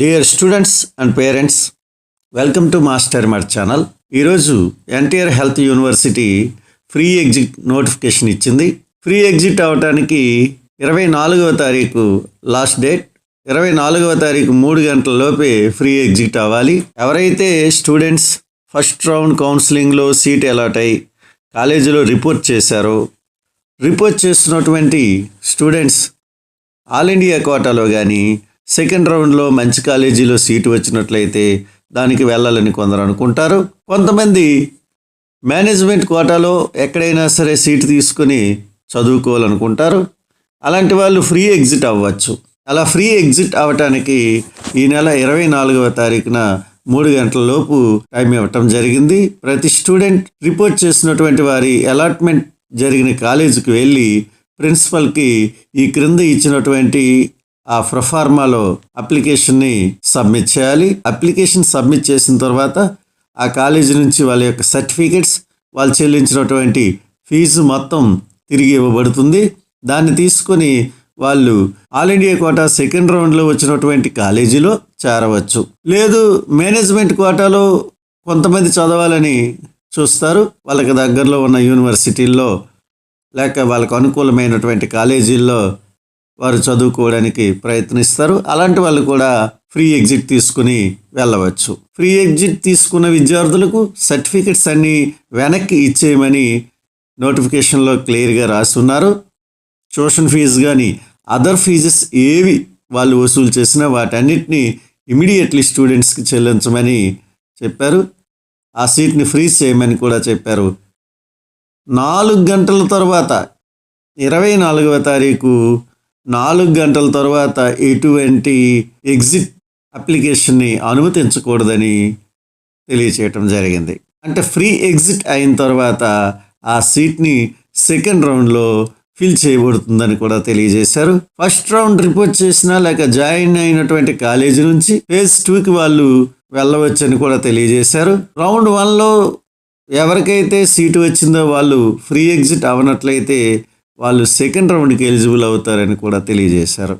Dear students and parents, welcome to master మడ్ channel. ఈరోజు NTR health university free exit notification ఇచ్చింది. Free exit అవడానికి 24వ తారీఖు లాస్ట్ డేట్. 24వ తారీఖు 3 గంటల లోపే ఫ్రీ ఎగ్జిట్ అవ్వాలి. ఎవరైతే స్టూడెంట్స్ ఫస్ట్ రౌండ్ కౌన్సిలింగ్లో సీట్ అలాట్ అయ్యి కాలేజీలో రిపోర్ట్ చేశారో, రిపోర్ట్ చేస్తున్నటువంటి స్టూడెంట్స్ ఆల్ ఇండియా కోటాలో కానీ సెకండ్ రౌండ్లో మంచి కాలేజీలో సీటు వచ్చినట్లయితే దానికి వెళ్ళాలని కొందరు అనుకుంటారు. కొంతమంది మేనేజ్మెంట్ కోటాలో ఎక్కడైనా సరే సీటు తీసుకుని చదువుకోవాలనుకుంటారు. అలాంటి వాళ్ళు ఫ్రీ ఎగ్జిట్ అవ్వచ్చు. అలా ఫ్రీ ఎగ్జిట్ అవ్వటానికి ఈ నెల 24వ తారీఖున 3 గంటల లోపు టైం ఇవ్వటం జరిగింది. ప్రతి స్టూడెంట్ రిపోర్ట్ చేసినటువంటి వారి అలాట్మెంట్ జరిగిన కాలేజీకి వెళ్ళి ప్రిన్సిపల్కి ఈ క్రింద ఇచ్చినటువంటి ఆ ప్రొఫార్మాలో అప్లికేషన్ని సబ్మిట్ చేయాలి. అప్లికేషన్ సబ్మిట్ చేసిన తర్వాత ఆ కాలేజీ నుంచి వాళ్ళ యొక్క సర్టిఫికెట్స్, వాళ్ళు చెల్లించినటువంటి ఫీజు మొత్తం తిరిగి ఇవ్వబడుతుంది. దాన్ని తీసుకొని వాళ్ళు ఆల్ ఇండియా కోటా సెకండ్ రౌండ్లో వచ్చినటువంటి కాలేజీలో చేరవచ్చు. లేదు మేనేజ్మెంట్ కోటాలో కొంతమంది చదవాలని చూస్తారు, వాళ్ళకి దగ్గరలో ఉన్న యూనివర్సిటీల్లో లేక వాళ్ళకు అనుకూలమైనటువంటి కాలేజీల్లో వారు చదువుకోవడానికి ప్రయత్నిస్తారు. అలాంటి వాళ్ళు కూడా ఫ్రీ ఎగ్జిట్ తీసుకుని వెళ్ళవచ్చు. ఫ్రీ ఎగ్జిట్ తీసుకున్న విద్యార్థులకు సర్టిఫికెట్స్ అన్నీ వెనక్కి ఇచ్చేయమని నోటిఫికేషన్లో క్లియర్గా రాస్తున్నారు. ట్యూషన్ ఫీజు కానీ అదర్ ఫీజెస్ ఏవి వాళ్ళు వసూలు చేసినా వాటన్నిటినీ ఇమీడియట్లీ స్టూడెంట్స్కి చెల్లించమని చెప్పారు. ఆ సీట్ని ఫ్రీజ్ చేయమని కూడా చెప్పారు. 4 గంటల తర్వాత 24వ తారీఖు 4 గంటల తర్వాత ఎటువంటి ఎగ్జిట్ అప్లికేషన్ని అనుమతించకూడదని తెలియచేయటం జరిగింది. అంటే ఫ్రీ ఎగ్జిట్ అయిన తర్వాత ఆ సీట్ని సెకండ్ రౌండ్లో ఫిల్ చేయబడుతుందని కూడా తెలియజేశారు. ఫస్ట్ రౌండ్ రిపోర్ట్ చేసినా లేక జాయిన్ అయినటువంటి కాలేజీ నుంచి ఫేజ్ 2కి వాళ్ళు వెళ్ళవచ్చని కూడా తెలియజేశారు. రౌండ్ 1లో ఎవరికైతే సీటు వచ్చిందో వాళ్ళు ఫ్రీ ఎగ్జిట్ అవనట్లయితే వాళ్ళు సెకండ్ రౌండ్కి ఎలిజిబుల్ అవుతారని కూడా తెలియజేశారు.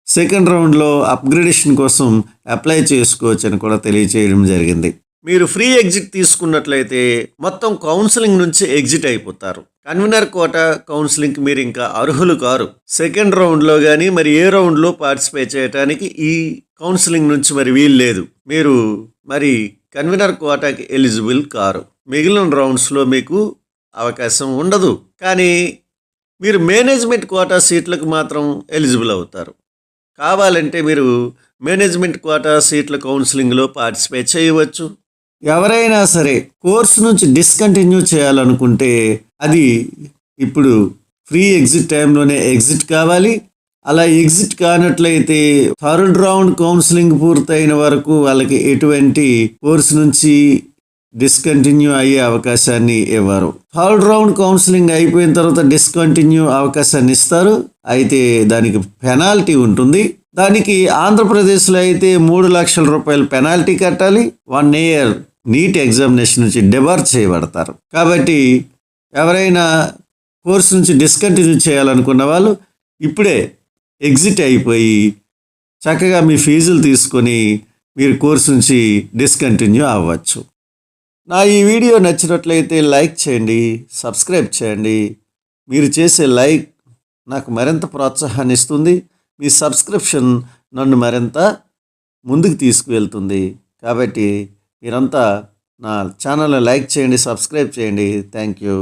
సెకండ్ రౌండ్లో అప్గ్రేడేషన్ కోసం అప్లై చేసుకోవచ్చు అని కూడా తెలియజేయడం జరిగింది. మీరు ఫ్రీ ఎగ్జిట్ తీసుకున్నట్లయితే మొత్తం కౌన్సిలింగ్ నుంచి ఎగ్జిట్ అయిపోతారు. కన్వీనర్ కోటా కౌన్సిలింగ్కి మీరు ఇంకా అర్హులు కారు. సెకండ్ రౌండ్లో కానీ మరి ఏ రౌండ్లో పార్టిసిపేట్ చేయడానికి ఈ కౌన్సిలింగ్ నుంచి మరి వీలు లేదు. మీరు మరి కన్వీనర్ కోటాకి ఎలిజిబుల్ కారు. మిగిలిన రౌండ్స్లో మీకు అవకాశం ఉండదు. కానీ మీరు మేనేజ్మెంట్ కోటా సీట్లకు మాత్రం ఎలిజిబుల్ అవుతారు. కావాలంటే మీరు మేనేజ్మెంట్ కోటా సీట్ల కౌన్సిలింగ్లో పార్టిసిపేట్ చేయవచ్చు. ఎవరైనా సరే కోర్సు నుంచి డిస్కంటిన్యూ చేయాలనుకుంటే అది ఇప్పుడు ఫ్రీ ఎగ్జిట్ టైంలోనే ఎగ్జిట్ కావాలి. అలా ఎగ్జిట్ కానట్లయితే థర్డ్ రౌండ్ కౌన్సిలింగ్ పూర్తయిన వరకు వాళ్ళకి ఎటువంటి కోర్సు నుంచి డిస్కంటిన్యూ అయ్యే అవకాశాన్ని ఇవ్వరు. థర్డ్ రౌండ్ కౌన్సిలింగ్ అయిపోయిన తర్వాత డిస్కంటిన్యూ అవకాశాన్ని ఇస్తారు. అయితే దానికి పెనాల్టీ ఉంటుంది. దానికి ఆంధ్రప్రదేశ్లో అయితే 3 లక్షల రూపాయలు పెనాల్టీ కట్టాలి. 1 ఇయర్ నీట్ ఎగ్జామినేషన్ నుంచి డిబార్ చేయబడతారు. కాబట్టి ఎవరైనా కోర్సు నుంచి డిస్కంటిన్యూ చేయాలనుకున్న వాళ్ళు ఇప్పుడే ఎగ్జిట్ అయిపోయి చక్కగా మీ ఫీజులు తీసుకొని మీరు కోర్సు నుంచి డిస్కంటిన్యూ అవ్వచ్చు. నా ఈ వీడియో నచ్చినట్లయితే లైక్ చేయండి, సబ్స్క్రైబ్ చేయండి. మీరు చేసే లైక్ నాకు మరింత ప్రోత్సాహాన్ని ఇస్తుంది. మీ సబ్స్క్రిప్షన్ నన్ను మరింత ముందుకు తీసుకువెళ్తుంది. కాబట్టి మీరంతా నా ఛానల్ని లైక్ చేయండి, సబ్స్క్రైబ్ చేయండి. Thank you.